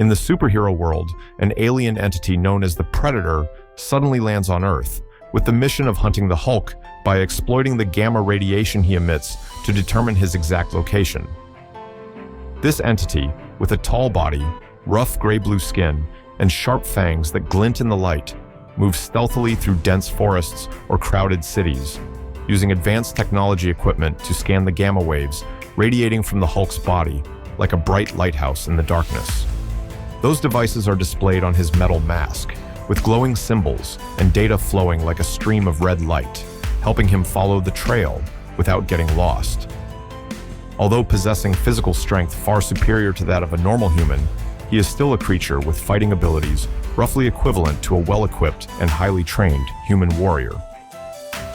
In the superhero world, an alien entity known as the Predator suddenly lands on Earth, with the mission of hunting the Hulk by exploiting the gamma radiation he emits to determine his exact location. This entity, with a tall body, rough gray-blue skin, and sharp fangs that glint in the light, moves stealthily through dense forests or crowded cities, using advanced technology equipment to scan the gamma waves radiating from the Hulk's body like a bright lighthouse in the darkness. Those devices are displayed on his metal mask, with glowing symbols and data flowing like a stream of red light, helping him follow the trail without getting lost. Although possessing physical strength far superior to that of a normal human, he is still a creature with fighting abilities roughly equivalent to a well-equipped and highly trained human warrior.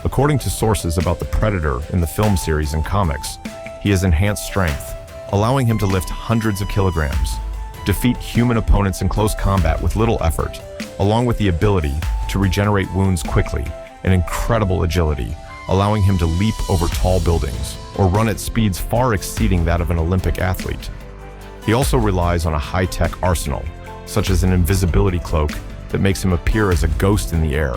According to sources about the Predator in the film series and comics, he has enhanced strength, allowing him to lift hundreds of kilograms, defeat human opponents in close combat with little effort, along with the ability to regenerate wounds quickly and incredible agility, allowing him to leap over tall buildings or run at speeds far exceeding that of an Olympic athlete. He also relies on a high-tech arsenal, such as an invisibility cloak that makes him appear as a ghost in the air,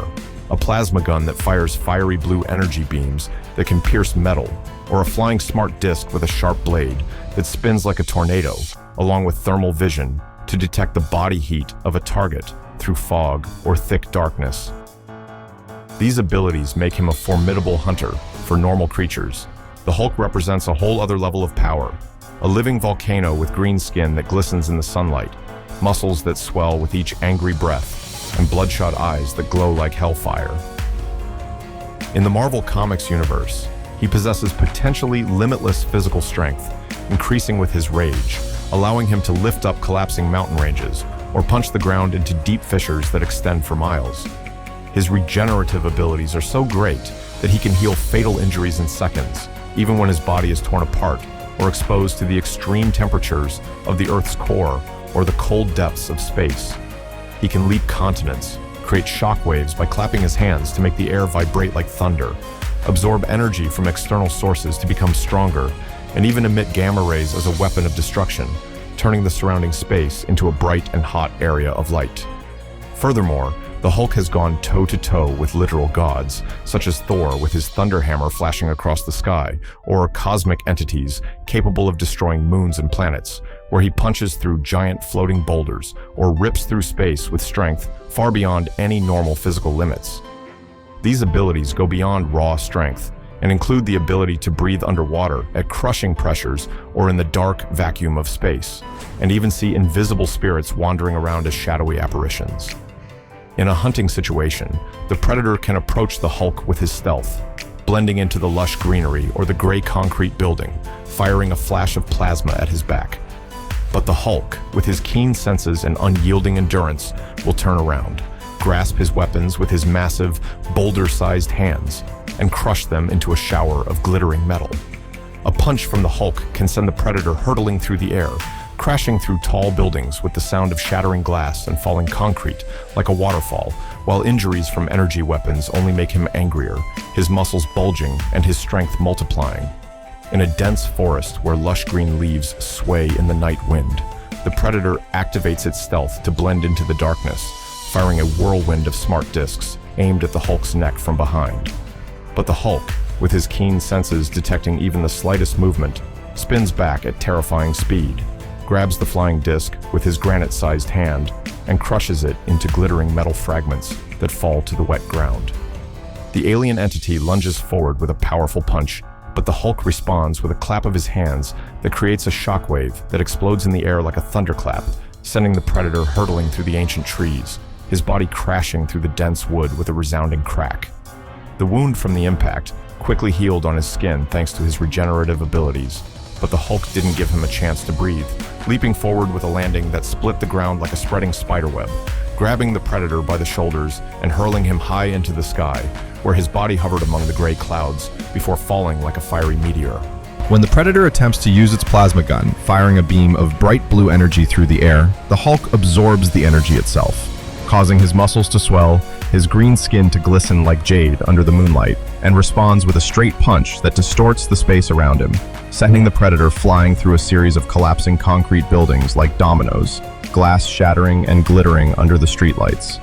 a plasma gun that fires fiery blue energy beams that can pierce metal, or a flying smart disc with a sharp blade that spins like a tornado, along with thermal vision to detect the body heat of a target through fog or thick darkness. These abilities make him a formidable hunter for normal creatures. The Hulk represents a whole other level of power, a living volcano with green skin that glistens in the sunlight, muscles that swell with each angry breath, and bloodshot eyes that glow like hellfire. In the Marvel Comics universe, he possesses potentially limitless physical strength, increasing with his rage, allowing him to lift up collapsing mountain ranges or punch the ground into deep fissures that extend for miles. His regenerative abilities are so great that he can heal fatal injuries in seconds, even when his body is torn apart or exposed to the extreme temperatures of the Earth's core or the cold depths of space. He can leap continents, create shockwaves by clapping his hands to make the air vibrate like thunder, absorb energy from external sources to become stronger, and even emit gamma rays as a weapon of destruction, turning the surrounding space into a bright and hot area of light. Furthermore, the Hulk has gone toe-to-toe with literal gods, such as Thor with his thunder hammer flashing across the sky, or cosmic entities capable of destroying moons and planets, where he punches through giant floating boulders or rips through space with strength far beyond any normal physical limits. These abilities go beyond raw strength and include the ability to breathe underwater at crushing pressures or in the dark vacuum of space, and even see invisible spirits wandering around as shadowy apparitions. In a hunting situation, the Predator can approach the Hulk with his stealth, blending into the lush greenery or the gray concrete building, firing a flash of plasma at his back. But the Hulk, with his keen senses and unyielding endurance, will turn around, grasp his weapons with his massive, boulder-sized hands, and crush them into a shower of glittering metal. A punch from the Hulk can send the Predator hurtling through the air, crashing through tall buildings with the sound of shattering glass and falling concrete like a waterfall, while injuries from energy weapons only make him angrier, his muscles bulging and his strength multiplying. In a dense forest where lush green leaves sway in the night wind, the Predator activates its stealth to blend into the darkness, firing a whirlwind of smart discs aimed at the Hulk's neck from behind. But the Hulk, with his keen senses detecting even the slightest movement, spins back at terrifying speed, grabs the flying disc with his granite-sized hand, and crushes it into glittering metal fragments that fall to the wet ground. The alien entity lunges forward with a powerful punch, but the Hulk responds with a clap of his hands that creates a shockwave that explodes in the air like a thunderclap, sending the Predator hurtling through the ancient trees, his body crashing through the dense wood with a resounding crack. The wound from the impact quickly healed on his skin thanks to his regenerative abilities, but the Hulk didn't give him a chance to breathe, leaping forward with a landing that split the ground like a spreading spiderweb, grabbing the Predator by the shoulders and hurling him high into the sky, where his body hovered among the gray clouds before falling like a fiery meteor. When the Predator attempts to use its plasma gun, firing a beam of bright blue energy through the air, the Hulk absorbs the energy itself, causing his muscles to swell, his green skin to glisten like jade under the moonlight, and responds with a straight punch that distorts the space around him, sending the Predator flying through a series of collapsing concrete buildings like dominoes. glass shattering and glittering under the streetlights.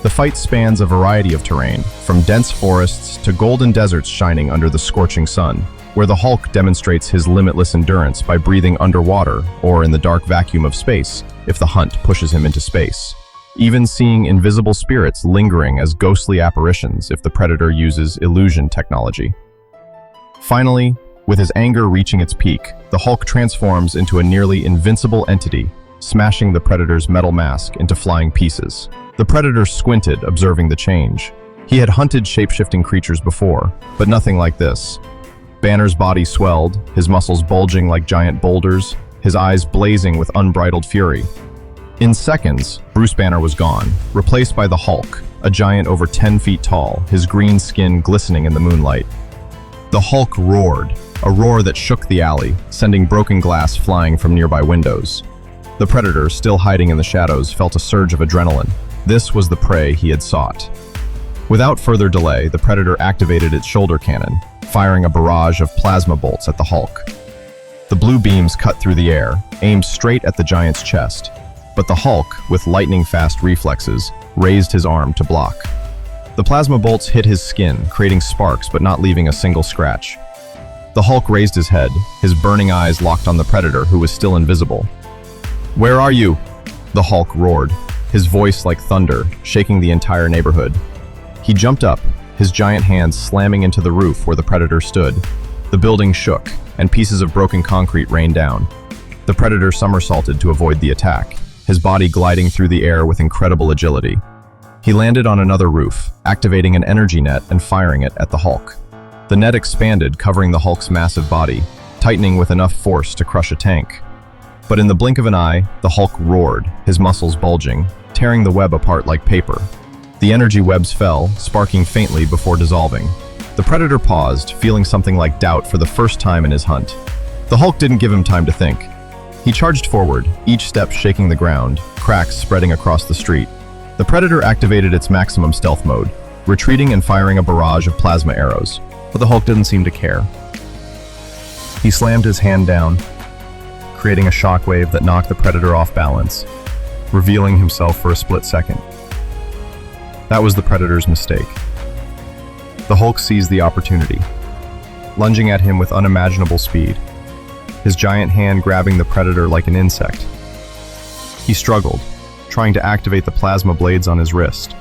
The fight spans a variety of terrain, from dense forests to golden deserts shining under the scorching sun, where the Hulk demonstrates his limitless endurance by breathing underwater or in the dark vacuum of space if the hunt pushes him into space. Even seeing invisible spirits lingering as ghostly apparitions if the Predator uses illusion technology. Finally, with his anger reaching its peak, the Hulk transforms into a nearly invincible entity, smashing the Predator's metal mask into flying pieces. The Predator squinted, observing the change. He had hunted shape-shifting creatures before, but nothing like this. Banner's body swelled, his muscles bulging like giant boulders, his eyes blazing with unbridled fury. In seconds, Bruce Banner was gone, replaced by the Hulk, a giant over 10 feet tall, his green skin glistening in the moonlight. The Hulk roared, a roar that shook the alley, sending broken glass flying from nearby windows. The Predator, still hiding in the shadows, felt a surge of adrenaline. This was the prey he had sought. Without further delay, the Predator activated its shoulder cannon, firing a barrage of plasma bolts at the Hulk. The blue beams cut through the air, aimed straight at the giant's chest. But the Hulk, with lightning-fast reflexes, raised his arm to block. The plasma bolts hit his skin, creating sparks but not leaving a single scratch. The Hulk raised his head, his burning eyes locked on the Predator, who was still invisible. "Where are you?" the Hulk roared, his voice like thunder, shaking the entire neighborhood. He jumped up, his giant hands slamming into the roof where the Predator stood. The building shook, and pieces of broken concrete rained down. The Predator somersaulted to avoid the attack, his body gliding through the air with incredible agility. He landed on another roof, activating an energy net and firing it at the Hulk. The net expanded, covering the Hulk's massive body, tightening with enough force to crush a tank. But in the blink of an eye, the Hulk roared, his muscles bulging, tearing the web apart like paper. The energy webs fell, sparking faintly before dissolving. The Predator paused, feeling something like doubt for the first time in his hunt. The Hulk didn't give him time to think. He charged forward, each step shaking the ground, cracks spreading across the street. The Predator activated its maximum stealth mode, retreating and firing a barrage of plasma arrows. But the Hulk didn't seem to care. He slammed his hand down, creating a shockwave that knocked the Predator off balance, revealing himself for a split second. That was the Predator's mistake. The Hulk seized the opportunity, lunging at him with unimaginable speed, his giant hand grabbing the Predator like an insect. He struggled, trying to activate the plasma blades on his wrist.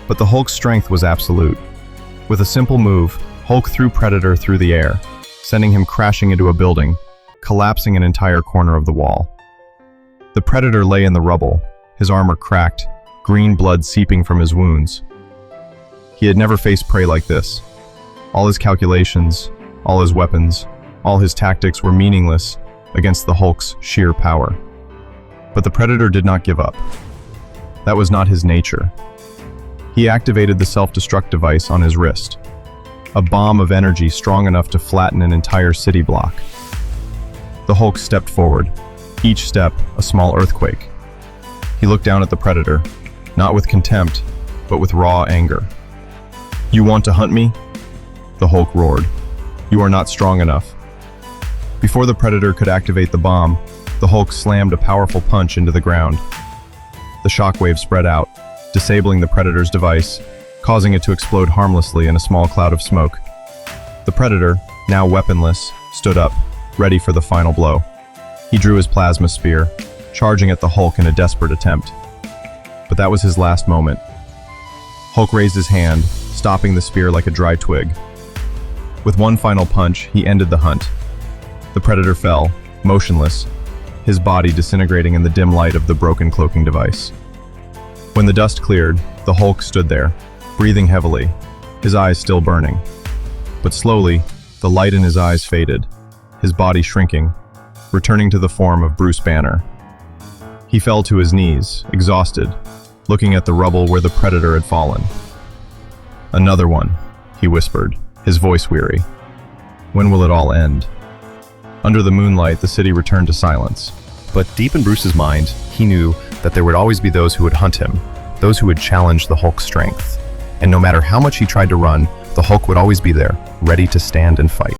But the Hulk's strength was absolute. With a simple move, Hulk threw Predator through the air, sending him crashing into a building, collapsing an entire corner of the wall. The Predator lay in the rubble, his armor cracked, green blood seeping from his wounds. He had never faced prey like this. All his calculations, all his weapons, all his tactics were meaningless against the Hulk's sheer power. But the Predator did not give up. That was not his nature. He activated the self-destruct device on his wrist, a bomb of energy strong enough to flatten an entire city block. The Hulk stepped forward, each step a small earthquake. He looked down at the Predator, not with contempt, but with raw anger. "You want to hunt me?" the Hulk roared. "You are not strong enough." Before the Predator could activate the bomb, the Hulk slammed a powerful punch into the ground. The shockwave spread out, disabling the Predator's device, causing it to explode harmlessly in a small cloud of smoke. The Predator, now weaponless, stood up, ready for the final blow. He drew his plasma spear, charging at the Hulk in a desperate attempt. But that was his last moment. Hulk raised his hand, stopping the spear like a dry twig. With one final punch, he ended the hunt. The Predator fell, motionless, his body disintegrating in the dim light of the broken cloaking device. When the dust cleared, the Hulk stood there, breathing heavily, his eyes still burning. But slowly, the light in his eyes faded, his body shrinking, returning to the form of Bruce Banner. He fell to his knees, exhausted, looking at the rubble where the Predator had fallen. "Another one," he whispered, his voice weary. "When will it all end?" Under the moonlight, the city returned to silence. But deep in Bruce's mind, he knew that there would always be those who would hunt him, those who would challenge the Hulk's strength. And no matter how much he tried to run, the Hulk would always be there, ready to stand and fight.